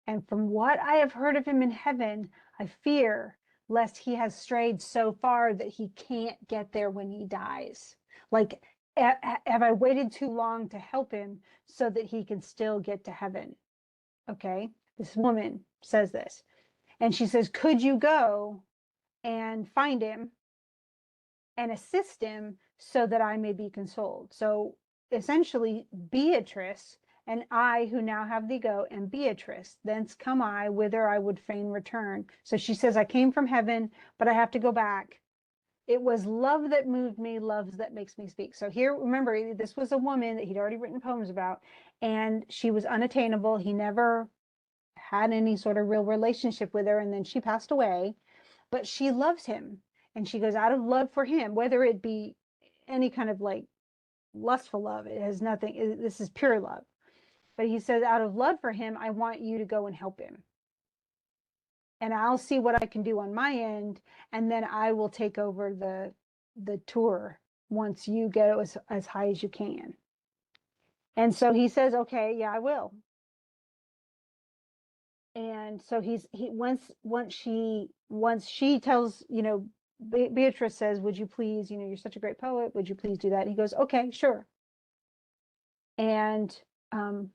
And from what I have heard of him in heaven, I fear lest he has strayed so far that he can't get there when he dies. Like, have I waited too long to help him so that he can still get to heaven? Okay, this woman says this. And she says, could you go and find him and assist him so that I may be consoled? So essentially, Beatrice and I, who now have thee, go, and Beatrice, thence come I, whither I would fain return. So she says, I came from heaven, but I have to go back. It was love that moved me, love that makes me speak. So here, remember, this was a woman that he'd already written poems about, and she was unattainable. He never had any sort of real relationship with her, and then she passed away. But she loves him, and she goes out of love for him, whether it be any kind of like lustful love. It has nothing, this is pure love. But he says, out of love for him, I want you to go and help him, and I'll see what I can do on my end, and then I will take over the tour once you get as high as you can. And so he says, okay, yeah, I will. And so he once she tells, you know, Beatrice says, would you please, you know, you're such a great poet, would you please do that? And he goes, okay, sure. And um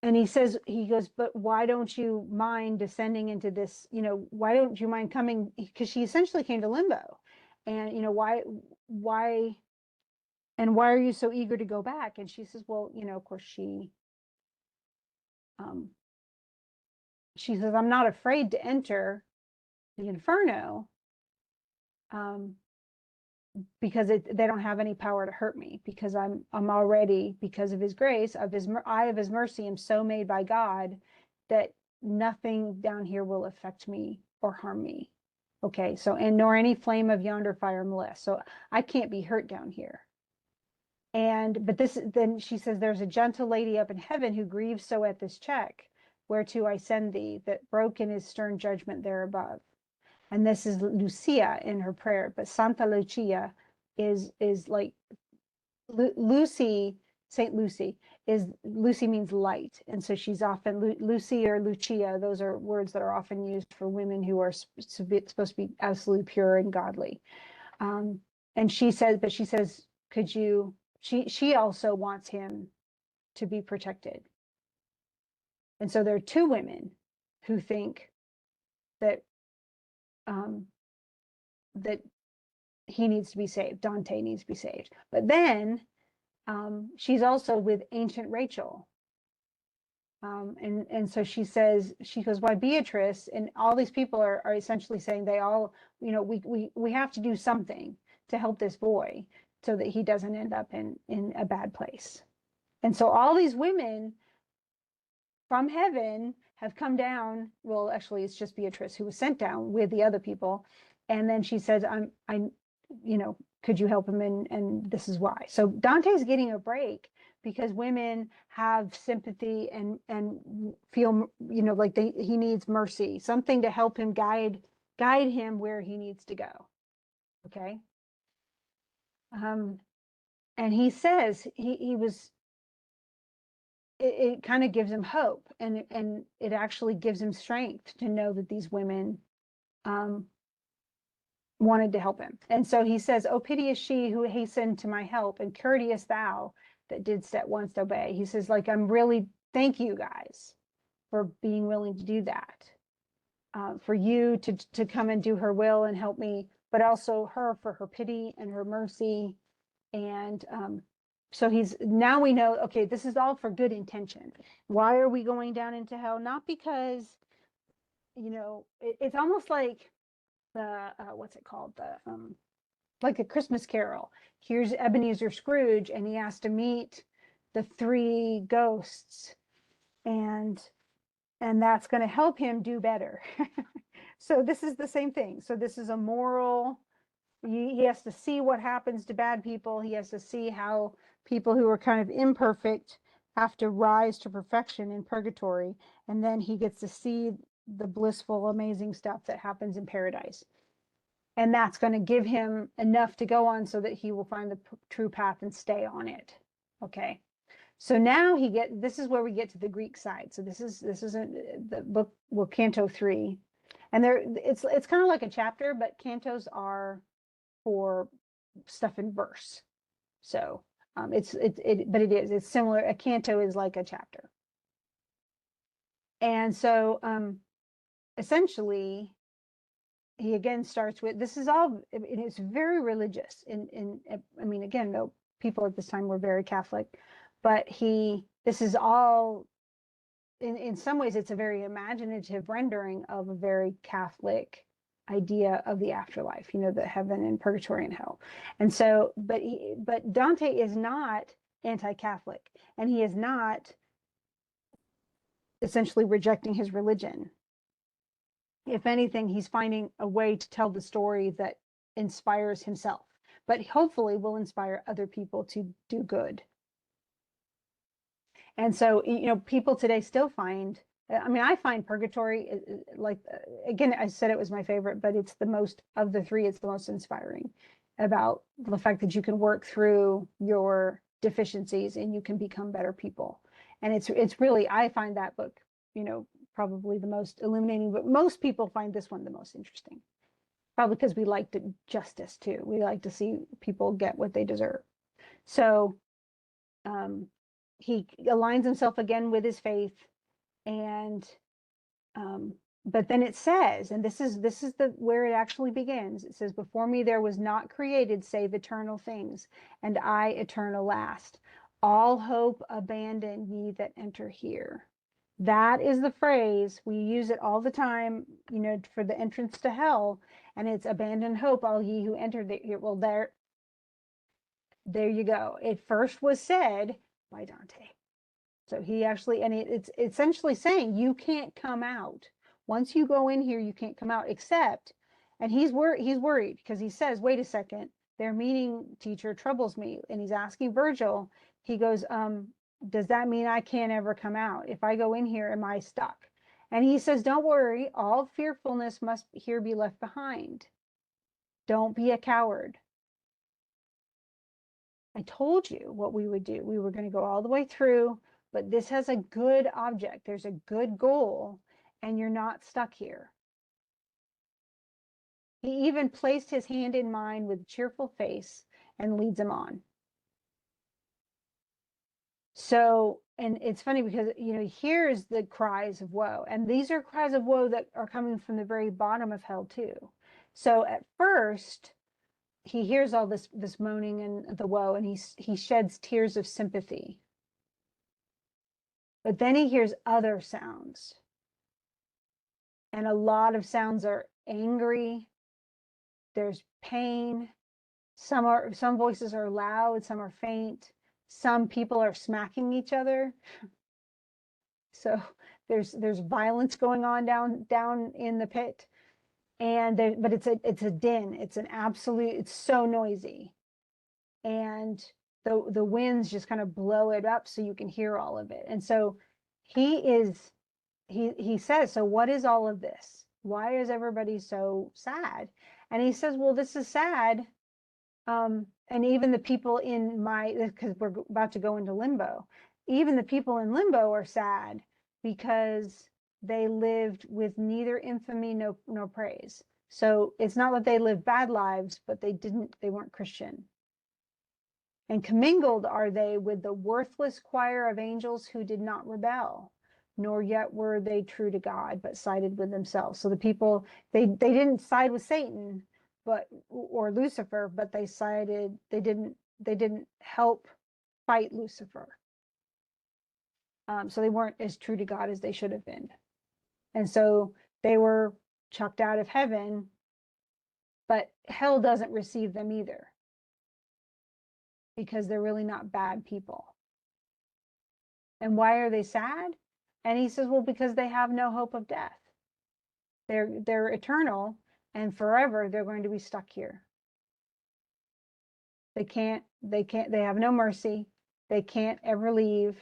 and he goes, but why don't you mind descending into this, you know, why don't you mind coming, because she essentially came to limbo. And you know, why why are you so eager to go back? And she says, well, you know, of course, um she says, I'm not afraid to enter the Inferno, um, because they don't have any power to hurt me, because I'm already, because of his grace, of his eye of his mercy, am so made by God that nothing down here will affect me or harm me. Okay, so, and nor any flame of yonder fire molest. So I can't be hurt down here. And but this, then she says, there's a gentle lady up in heaven who grieves so at this check, whereto I send thee, that broken is stern judgment there above. And this is Lucia in her prayer, but Santa Lucia is like Lucy, Saint Lucy is, Lucy means light, and so she's often Lucy or Lucia. Those are words that are often used for women who are supposed to be absolutely pure and godly. And she says, could you? She also wants him to be protected, and so there are two women who think that um, that he needs to be saved. Dante needs to be saved. But then she's also with ancient Rachel. And so she goes, why Beatrice? And all these people are essentially saying they all, you know, we have to do something to help this boy so that he doesn't end up in a bad place. And so all these women from heaven have come down. Well, actually, it's just Beatrice who was sent down with the other people. And then she says, you know, could you help him? And this is why. So Dante's getting a break because women have sympathy and feel, you know, like he needs mercy, something to help him guide him where he needs to go. Okay. Um, and he says he was, it kind of gives him hope, and it actually gives him strength to know that these women um, wanted to help him. And so he says, "Oh, piteous she who hastened to my help, and courteous thou that didst at once obey." He says, like, I'm really, thank you guys for being willing to do that, for you to come and do her will and help me, but also her for her pity and her mercy. And so now we know, okay, this is all for good intention. Why are we going down into hell? Not because, you know, it's almost like the, what's it called? Like a Christmas Carol. Here's Ebenezer Scrooge, and he has to meet the three ghosts, and that's going to help him do better. So this is the same thing. So this is a moral, he has to see what happens to bad people. He has to see how people who are kind of imperfect have to rise to perfection in purgatory. And then he gets to see the blissful, amazing stuff that happens in paradise. And that's going to give him enough to go on so that he will find the true path and stay on it. Okay. So now this is where we get to the Greek side. So this is the book, well, Canto 3. And it's kind of like a chapter, but cantos are for stuff in verse. So but it's similar. A canto is like a chapter. And so essentially he again starts with, this is all, it's very religious. I mean, again, though people at this time were very Catholic, but this is all, in some ways, it's a very imaginative rendering of a very Catholic idea of the afterlife, you know, the heaven and purgatory and hell. And so, but Dante is not anti-Catholic, and he is not essentially rejecting his religion. If anything, he's finding a way to tell the story that inspires himself, but hopefully will inspire other people to do good. And so, you know, people today still find, I mean, I find purgatory, like, again, I said it was my favorite, but it's the most, of the three, it's the most inspiring, about the fact that you can work through your deficiencies and you can become better people. And it's really, I find that book, you know, probably the most illuminating, but most people find this one the most interesting. Probably because we like justice too. We like to see people get what they deserve. So he aligns himself again with his faith, and but then it says, and this is the where it actually begins. It says, "Before me there was not created save eternal things, and I eternal last. All hope abandon ye that enter here." That is the phrase. We use it all the time, you know, for the entrance to hell, and it's abandon hope, all ye who enter here. Well, there you go. It first was said by Dante. So he actually, and it's essentially saying you can't come out. Once you go in here, you can't come out, except, and he's worried because he says, wait a second, their meeting teacher troubles me. And he's asking Virgil, he goes, does that mean I can't ever come out? If I go in here, am I stuck? And he says, don't worry, all fearfulness must here be left behind. Don't be a coward. I told you what we would do. We were going to go all the way through, but this has a good object. There's a good goal, and you're not stuck here. He even placed his hand in mine with a cheerful face and leads him on. So, and it's funny because, you know, here's the cries of woe, and these are cries of woe that are coming from the very bottom of hell too. So at first, he hears all this moaning and the woe, and he sheds tears of sympathy. But then he hears other sounds. And a lot of sounds are angry. There's pain. Some voices are loud, some are faint. Some people are smacking each other. So there's violence going on down in the pit. And there, but it's a din. It's an absolute, it's so noisy. And the winds just kind of blow it up so you can hear all of it. And so he is he says, so what is all of this? Why is everybody so sad? And he says, well, this is sad. And even the people in my, because we're about to go into limbo, even the people in limbo are sad because they lived with neither infamy nor praise. So it's not that they lived bad lives, but they weren't Christian. And commingled are they with the worthless choir of angels who did not rebel, nor yet were they true to God, but sided with themselves. So the people, they didn't side with Satan, but or Lucifer, but they didn't help fight Lucifer. So they weren't as true to God as they should have been. And so they were chucked out of heaven, but hell doesn't receive them either, because they're really not bad people. And why are they sad? And he says, well, because they have no hope of death. They're eternal, and forever they're going to be stuck here. They have no mercy. They can't ever leave.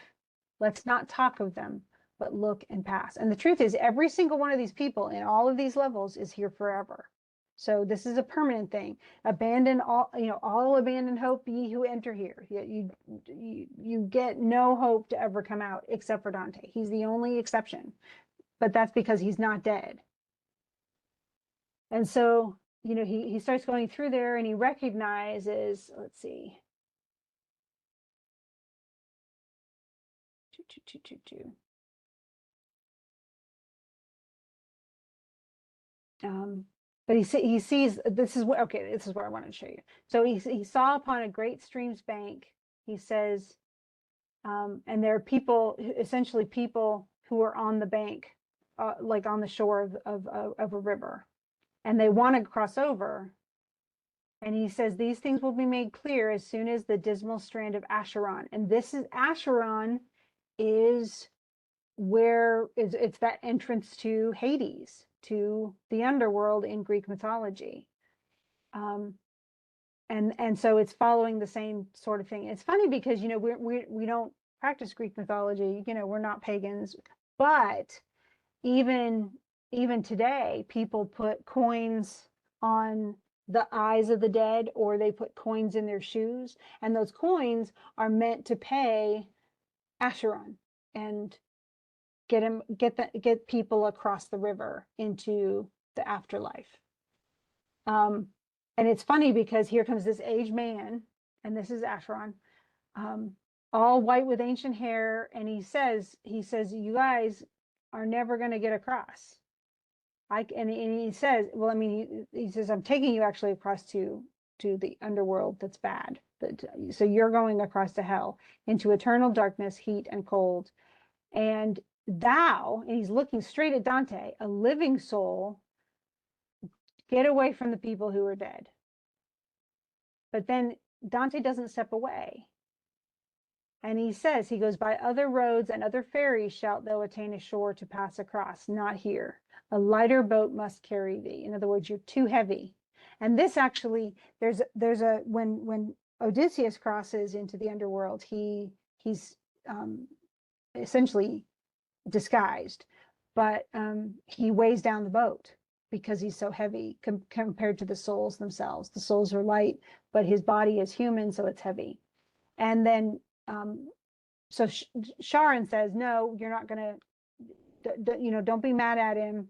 Let's not talk of them, but look and pass. And the truth is, every single one of these people in all of these levels is here forever. So this is a permanent thing. Abandon all, all abandon hope, ye who enter here. You get no hope to ever come out except for Dante. He's the only exception, but that's because he's not dead. And so, he starts going through there and he recognizes, let's see. But he sees, this is what, okay, this is what I wanted to show you. So he saw upon a great stream's bank, he says, and there are people, essentially people who are on the bank, like on the shore of a river, and they want to cross over. And he says, these things will be made clear as soon as the dismal strand of Acheron. And this is Acheron is where it's that entrance to Hades, to the underworld in Greek mythology. And so it's following the same sort of thing. It's funny because, we don't practice Greek mythology, we're not pagans, but even today, people put coins on the eyes of the dead, or they put coins in their shoes, and those coins are meant to pay Acheron and get people across the river into the afterlife. And it's funny because here comes this aged man, and this is Acheron, all white with ancient hair, and he says, you guys are never going to get across. And he says, well, I mean, he says, I'm taking you actually across to the underworld that's bad. So you're going across to hell, into eternal darkness, heat, and cold. And thou, and he's looking straight at Dante, a living soul, get away from the people who are dead. But then Dante doesn't step away. And he says, he goes, by other roads and other ferries shalt thou attain a shore to pass across, not here. A lighter boat must carry thee. In other words, you're too heavy. And this actually, there's a, when Odysseus crosses into the underworld, he's essentially disguised, but he weighs down the boat because he's so heavy compared to the souls themselves. The souls are light, but his body is human, so it's heavy. And then so Charon says, no, you're not going to, don't be mad at him.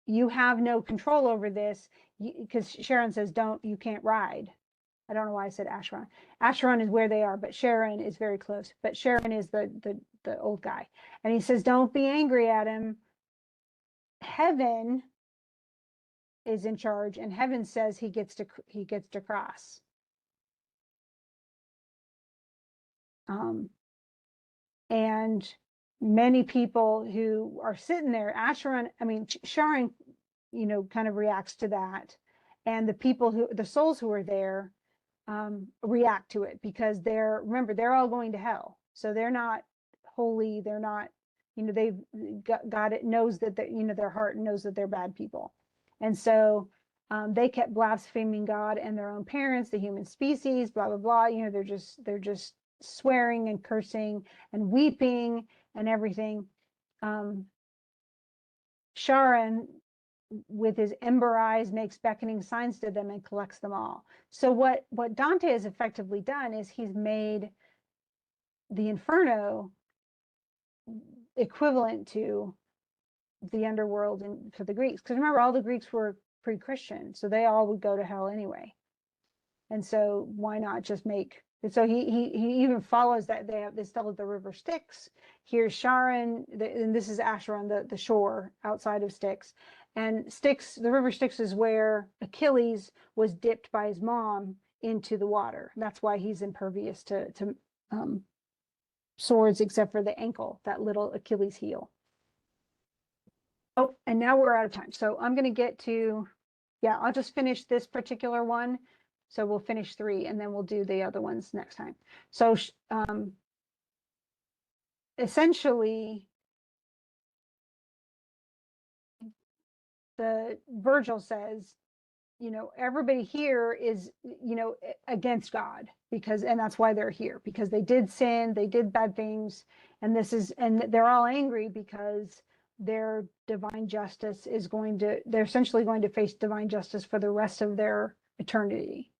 You have no control over this, because Charon says, you can't ride. I don't know why I said Acheron. Acheron is where they are, but Charon is very close. But Charon is the old guy. And he says, don't be angry at him. Heaven is in charge, and heaven says he gets to cross. And many people who are sitting there, Charon, kind of reacts to that. And the souls who are there, react to it, because remember, they're all going to hell. So they're not holy. They're not, they've God, it knows that their heart knows that they're bad people. And so they kept blaspheming God and their own parents, the human species, blah, blah, blah. You know, they're just swearing and cursing and weeping and everything. Charon, with his ember eyes, makes beckoning signs to them and collects them all. So what Dante has effectively done is he's made the Inferno equivalent to the underworld and for the Greeks. Because remember, all the Greeks were pre-Christian, so they all would go to hell anyway. And so why not just make? And so he even follows that they still have the river Styx. Here's Charon, and this is Asher on the shore outside of Styx. And Styx, the river Styx, is where Achilles was dipped by his mom into the water. That's why he's impervious to swords, except for the ankle, that little Achilles heel. Oh, and now we're out of time. So I'm going to get to, yeah, I'll just finish this particular one. So we'll finish 3 and then we'll do the other ones next time. So essentially, the Virgil says, you know, everybody here is, you know, against God because, and that's why they're here, because they did sin, they did bad things, and they're all angry because their divine justice is they're essentially going to face divine justice for the rest of their eternity.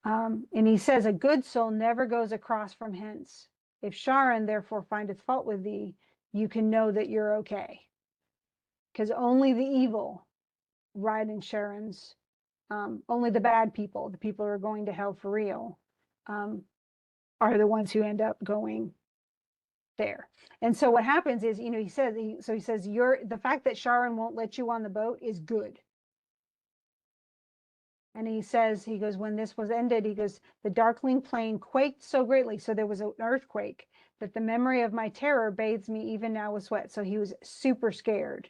And he says, a good soul never goes across from hence. If Charon therefore findeth fault with thee, you can know that you're okay. Because only the evil ride in Charon's, only the bad people, the people who are going to hell for real, are the ones who end up going there. And so what happens is, you know, he says, the fact that Charon won't let you on the boat is good. And he says, he goes, when this was ended, he goes, the darkling plain quaked so greatly. So there was an earthquake that the memory of my terror bathes me even now with sweat. So he was super scared.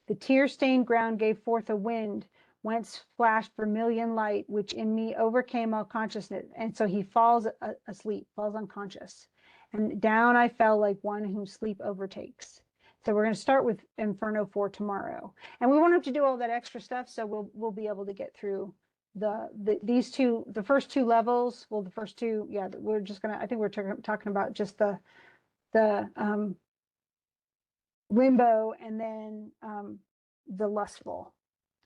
The tear-stained ground gave forth a wind, whence flashed vermilion light, which in me overcame all consciousness. And so he falls asleep, falls unconscious. And down I fell like one whom sleep overtakes. So we're going to start with Inferno 4 tomorrow. And we won't have to do all that extra stuff, so we'll be able to get through the first 2 levels. Well, the first 2, yeah, we're just gonna, I think we're talking about just the limbo and then the lustful.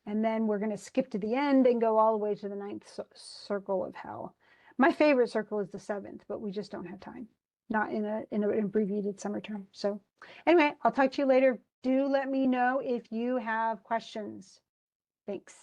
And then we're going to skip to the end and go all the way to the 9th circle of hell. My favorite circle is the 7th, but we just don't have time. Not in an abbreviated summer term. So anyway, I'll talk to you later. Do let me know if you have questions. Thanks.